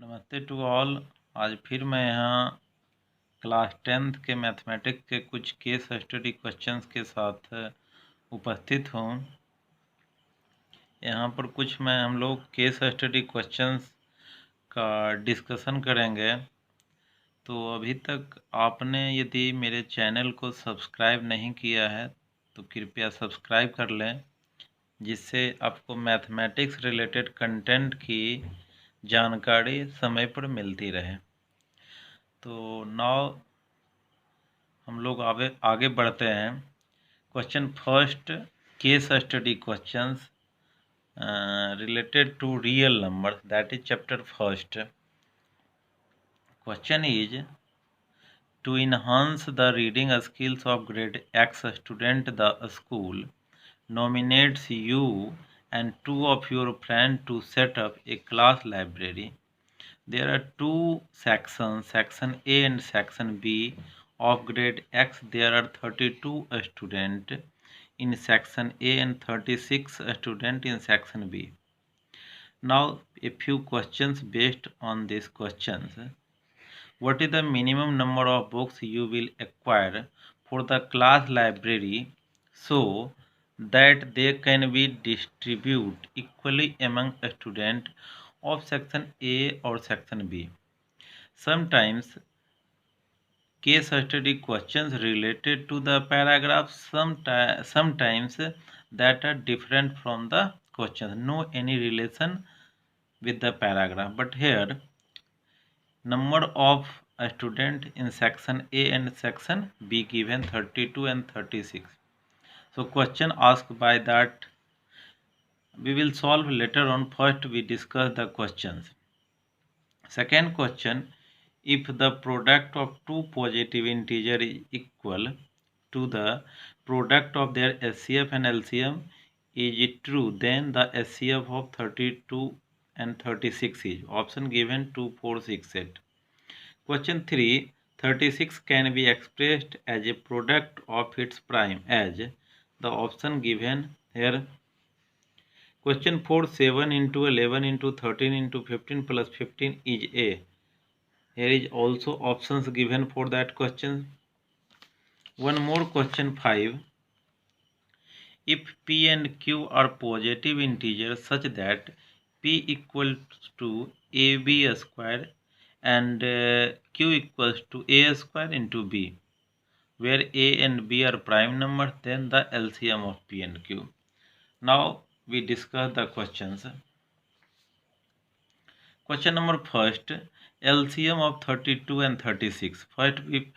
नमस्ते to all. आज फिर मैं यहाँ क्लास 10th के मैथमेटिक्स के कुछ केस स्टडी क्वेश्चंस के साथ उपस्थित हूँ। यहाँ पर कुछ हम लोग केस स्टडी क्वेश्चंस का डिस्कशन करेंगे। तो अभी तक आपने यदि मेरे चैनल को सब्सक्राइब नहीं किया है तो कृपया सब्सक्राइब कर लें, जिससे आपको मैथमेटिक्स रिलेटेड कंटेंट की जानकारी समय पर मिलती रहे। तो नाउ हम लोग आगे बढ़ते हैं। Question first, case study questions related to real numbers, that is chapter first. Question is, to enhance the reading skills of grade X student, the school nominates you and two of your friends to set up a class library. There are two sections, section A and section B of grade X. There are 32 students in section A and 36 students in section B. Now a few questions based on these questions. What is the minimum number of books you will acquire for the class library so that they can be distributed equally among students of section A or section B? Sometimes case study questions related to the paragraph, sometimes that are different from the questions, no any relation with the paragraph. But here number of a student in section A and section B given 32 and 36. So question asked by that we will solve later on. First we discuss the questions. Second question, if the product of two positive integers is equal to the product of their HCF and LCM is true, then the HCF of 32 and 36 is option given 2, 4, 6, 8. Question 3, 36 can be expressed as a product of its prime as the option given here. Question 4, 7 into 11 into 13 into 15 plus 15 is A. Here is also options given for that question. One more, question 5. If P and Q are positive integers such that P equals to AB square and Q equals to A square into B, where A and B are prime numbers, then the LCM of P and Q. Now we discuss the questions. Question number first, LCM of 32 and 36. First we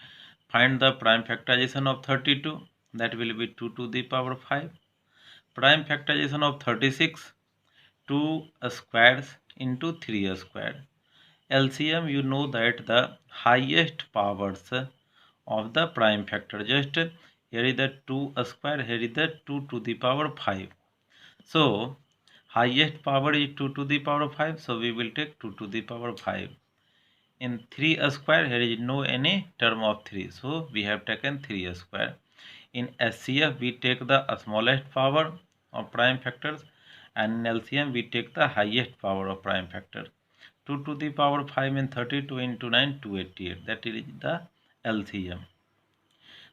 find the prime factorization of 32, that will be 2 to the power 5. Prime factorization of 36, 2 squares into 3 square. LCM, you know that the highest powers of the prime factor, just here is the 2 square, here is the 2 to the power 5. So highest power is 2 to the power 5, so we will take 2 to the power 5. In 3 square, here is no any term of 3, so we have taken 3 square. In SCF, we take the smallest power of prime factors, and in LCM, we take the highest power of prime factor. 2 to the power 5 and 32 into 9, 288. That is the LCM.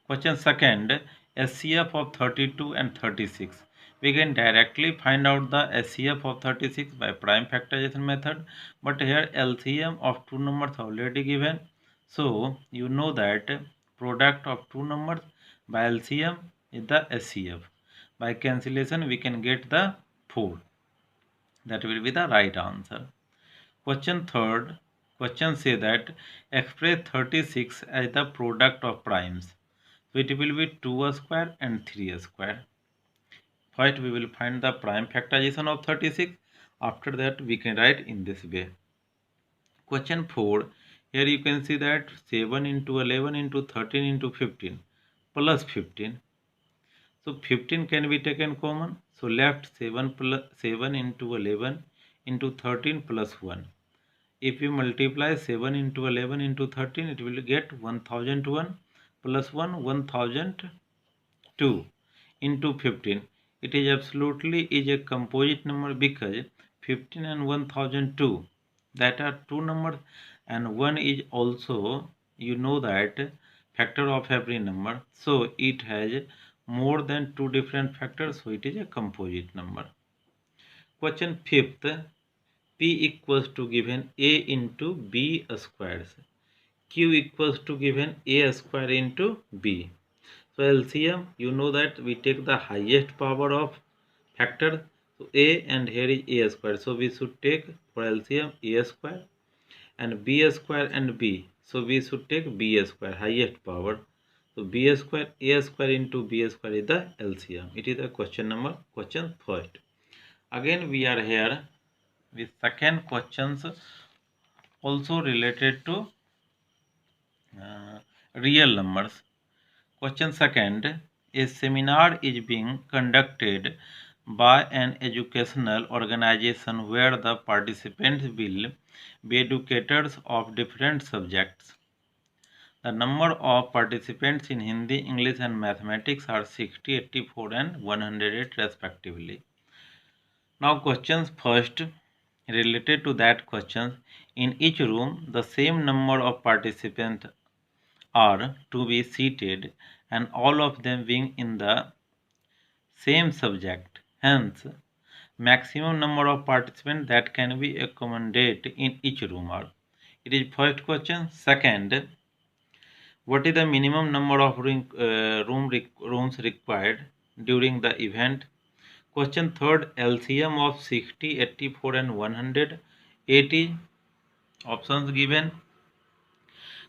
Question second, SCF of 32 and 36. We can directly find out the SCF of 36 by prime factorization method, but here LCM of two numbers already given. So you know that product of two numbers by LCM is the SCF. By cancellation we can get the 4. That will be the right answer. Question third, question say that express 36 as the product of primes. So it will be 2 square and 3 square. First we will find the prime factorization of 36. After that we can write in this way. Question 4. Here you can see that 7 into 11 into 13 into 15 plus 15. So 15 can be taken common. So left 7 into 11 into 13 plus 1. If you multiply 7 into 11 into 13, it will get 1001 plus 1, 1002 into 15. It is absolutely a composite number because 15 and 1002 that are two numbers, and 1 is also, you know, that factor of every number, so it has more than two different factors, so it is a composite number. Question fifth, P equals to given A into B squares. Q equals to given A square into B. So LCM, you know that we take the highest power of factor. So A, and here is A square. So we should take for LCM A square, and B square and B. So we should take B square, highest power. So B square, A square into B square is the LCM. It is the question first. Again we are here with second questions also related to real numbers. Question second, a seminar is being conducted by an educational organization where the participants will be educators of different subjects. The number of participants in Hindi, English and Mathematics are 60, 84 and 108 respectively. Now questions first related to that question. In each room, the same number of participants are to be seated and all of them being in the same subject. Hence, maximum number of participants that can be accommodated in each room are. It is first question. Second, what is the minimum number of rooms required during the event? Question third, LCM of 60, 84 and 180. Options given.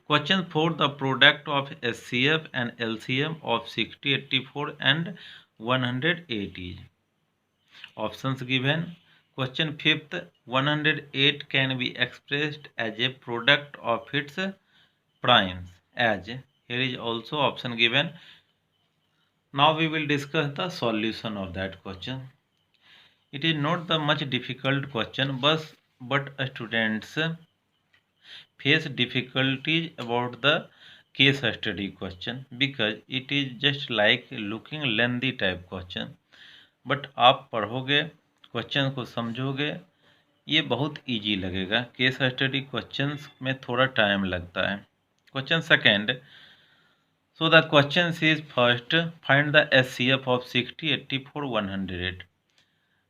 Question 4, the product of SCF and LCM of 60, 84 and 180. Options given. Question 5th, 108 can be expressed as a product of its primes, as here is also option given. Now we will discuss the solution of that question. It is not the much difficult question, but students face difficulties about the case study question because it is just like looking lengthy type question. But आप पढ़ोगे, question को समझोगे, ये बहुत easy लगेगा. Case study questions में थोड़ा time लगता है. Question second, so the question is first, find the SCF of 60, 84, 108.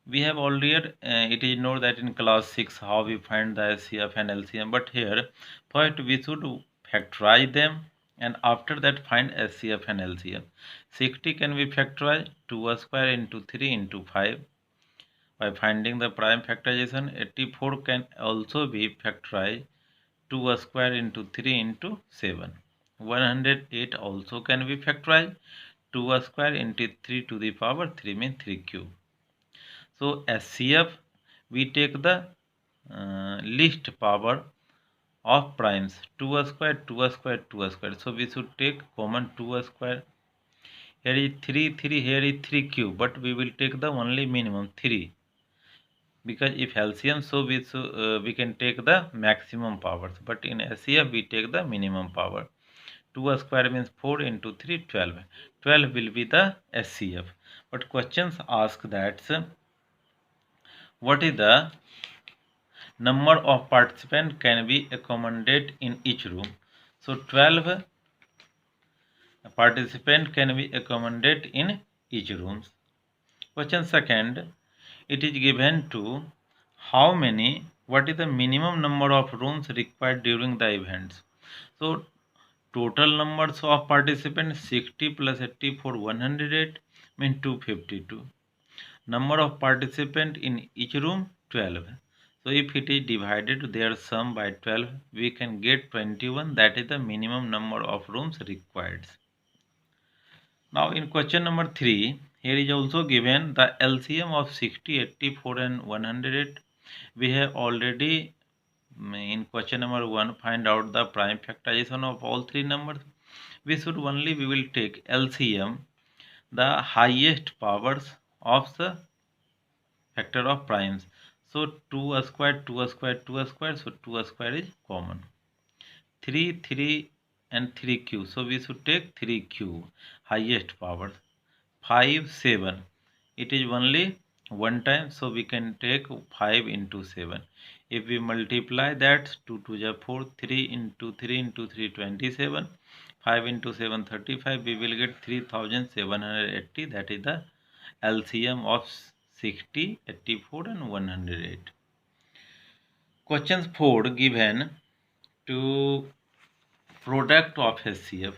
We have already, it is known that in class 6 how we find the SCF and LCM, but here first we should factorize them and after that find SCF and LCM. 60 can be factorized 2 square into 3 into 5 by finding the prime factorization. 84 can also be factorized 2 square into 3 into 7. 108 also can be factorized 2 square into 3 to the power 3 means 3 cube. So SCF, we take the least power of primes, 2 square, 2 square, 2 square. So we should take common 2 square. Here is 3, 3, here is 3 cube, but we will take the only minimum 3. Because if LCM, so we can take the maximum powers, but in SCF we take the minimum power. 2 square means 4 into 3, 12. 12 will be the SCF. But questions ask that what is the number of participants can be accommodated in each room. So 12 participants can be accommodated in each room. Question second, it is given to how many, what is the minimum number of rooms required during the events. So total numbers of participants 60 plus 80 for 108 means 252. Number of participants in each room 12. So if it is divided their sum by 12, we can get 21. That is the minimum number of rooms required. Now in question number 3, here is also given the LCM of 60, 84 and 108. We have already in question number 1 find out the prime factorization of all three numbers. We will take LCM, the highest powers of the factor of primes. So 2 square, 2 square, 2 square, so 2 square is common. 3, 3 and 3 cube, so we should take 3 cube, highest power. 5, 7, it is only one time, so we can take 5 into 7. If we multiply that, 2 2 is 4, 3 into 3 into 3 27, 5 into 7 35, we will get 3780. That is the LCM of 60, 84 and 108. Question 4 given to product of SCF.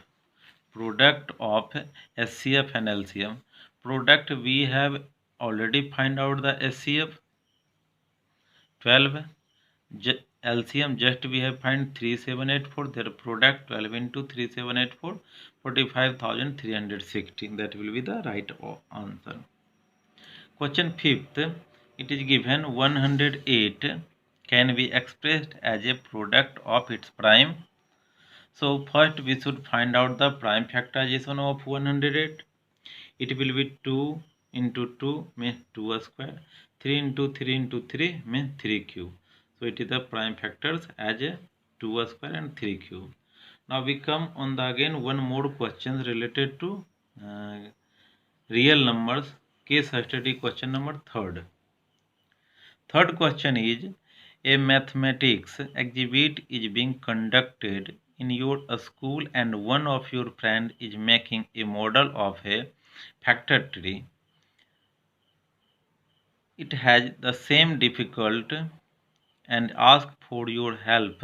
Product of SCF and LCM. Product we have already find out the SCF 12. LCM just we have find 3784. Their product 12 into 3784 45,360. That will be the right answer. Question 5th. It is given 108 can be expressed as a product of its prime. So first we should find out the prime factorization of 108. It will be 2 into 2 means 2 square. 3 into 3 into 3 means 3 cube. So it is the prime factors as a 2 square and 3 cube. Now we come on the again one more questions related to real numbers. Case study question number 3rd. Third question is, a mathematics exhibit is being conducted in your school and one of your friends is making a model of a factor tree. It has the same difficult and ask for your help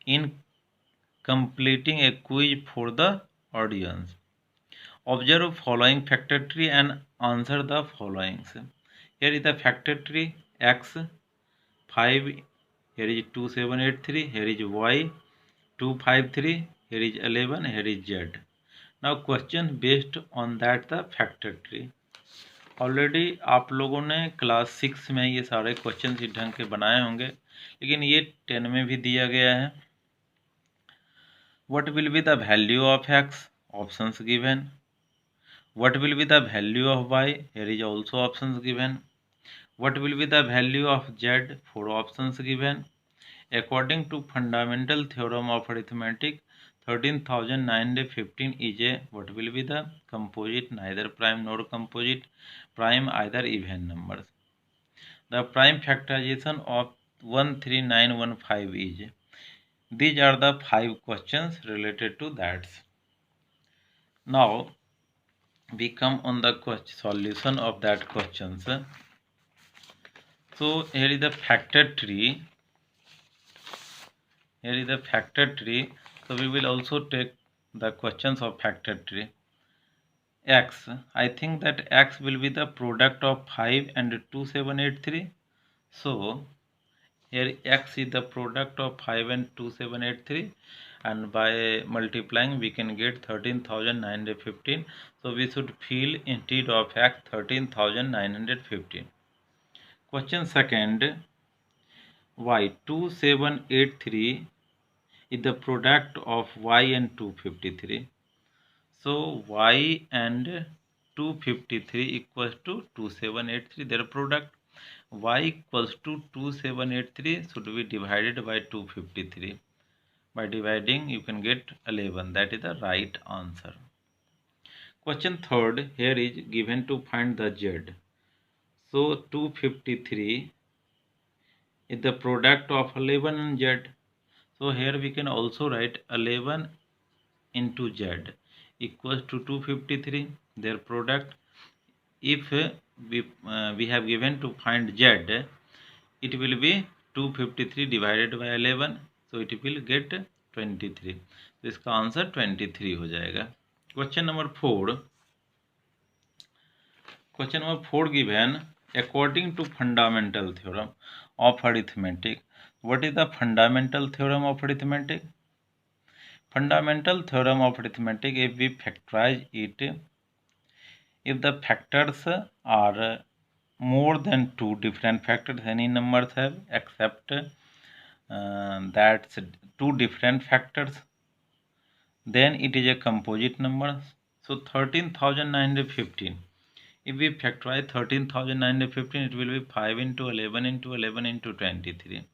in completing a quiz for the audience. Observe following factor tree and answer the followings. Here is the factor tree x 5, here is 2783, here is y 253, here is 11, here is z. Now question based on that the factor tree. Already आप लोगों ने class 6 में ये सारे question इस ढंग के बनाए होंगे, लेकिन ये 10 में भी दिया गया है. What will be the value of X? Options given. What will be the value of Y? Here is also options given. What will be the value of Z? 4 options given. According to fundamental theorem of arithmetic, 13,915 is a what will be the composite, neither prime nor composite, prime either even numbers. The prime factorization of 13915 is. These are the 5 questions related to that. Now we come on the solution of that questions. So here is the factor tree. Here is the factor tree. So we will also take the questions of factor tree. X. I think that x will be the product of 5 and 2783. So here x is the product of 5 and 2783, and by multiplying we can get 13,915. So we should fill instead of x 13,915. Question second. Y 2783 is the product of y and 253. So y and 253 equals to 2783. Their product y equals to 2783 should be divided by 253. By dividing you can get 11. That is the right answer. Question third. Here is given to find the z. So 253 is the product of 11 and z. So here we can also write 11 into z equals to 253. Their product, if we have given to find z, it will be 253 divided by 11. So it will get 23. तो इसका answer 23 हो जाएगा. Question number 4. Question number 4 given, according to fundamental theorem of arithmetic. What is the fundamental theorem of arithmetic? Fundamental theorem of arithmetic, if we factorize it, if the factors are more than 2 different factors, any numbers have except that's 2 different factors, then it is a composite number. So 13,915. If we factorize 13,915, it will be 5 into 11 into 11 into 23.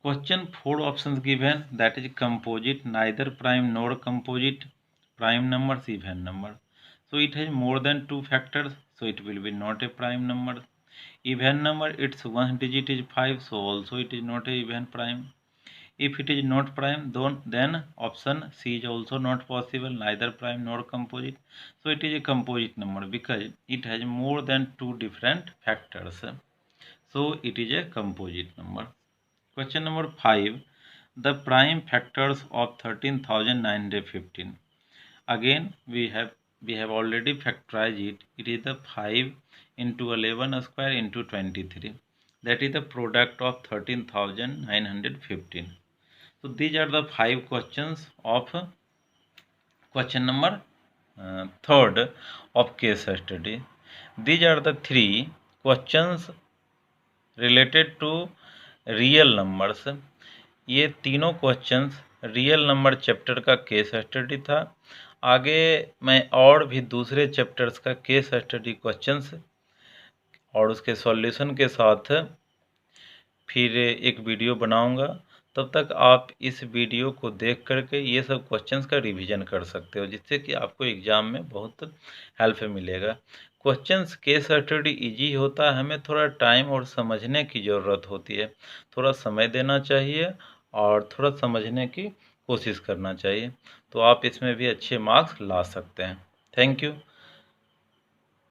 Question 4 options given, that is composite, neither prime nor composite, prime numbers, even number. So it has more than 2 factors, so it will be not a prime number. Even number, its one digit is 5, so also it is not a even prime. If it is not prime, then option C is also not possible, neither prime nor composite. So it is a composite number because it has more than two different factors. So it is a composite number. Question number 5. The prime factors of 13,915. Again, we have already factorized it. It is the 5 into 11 square into 23. That is the product of 13,915. So these are the 5 questions of question number third of case study. These are the 3 questions related to real numbers. ये तीनों questions real number chapter का case study था. आगे मैं और भी दूसरे chapters का केस स्टडी क्वेश्चंस और उसके सॉल्यूशन के साथ फिर एक वीडियो बनाऊंगा. तब तक आप इस वीडियो को देख करके ये सब क्वेश्चंस का रिवीजन कर सकते हो, जिससे कि आपको एग्ज़ाम में बहुत हेल्प मिलेगा. क्वेश्चंस केस स्टडी इजी होता है, हमें थोड़ा टाइम और समझने की ज़रूरत होती है. थोड़ा समय देना चाहिए और थोड़ा समझने की कोशिश करना चाहिए, तो आप इसमें भी अच्छे मार्क्स ला सकते हैं. Thank you.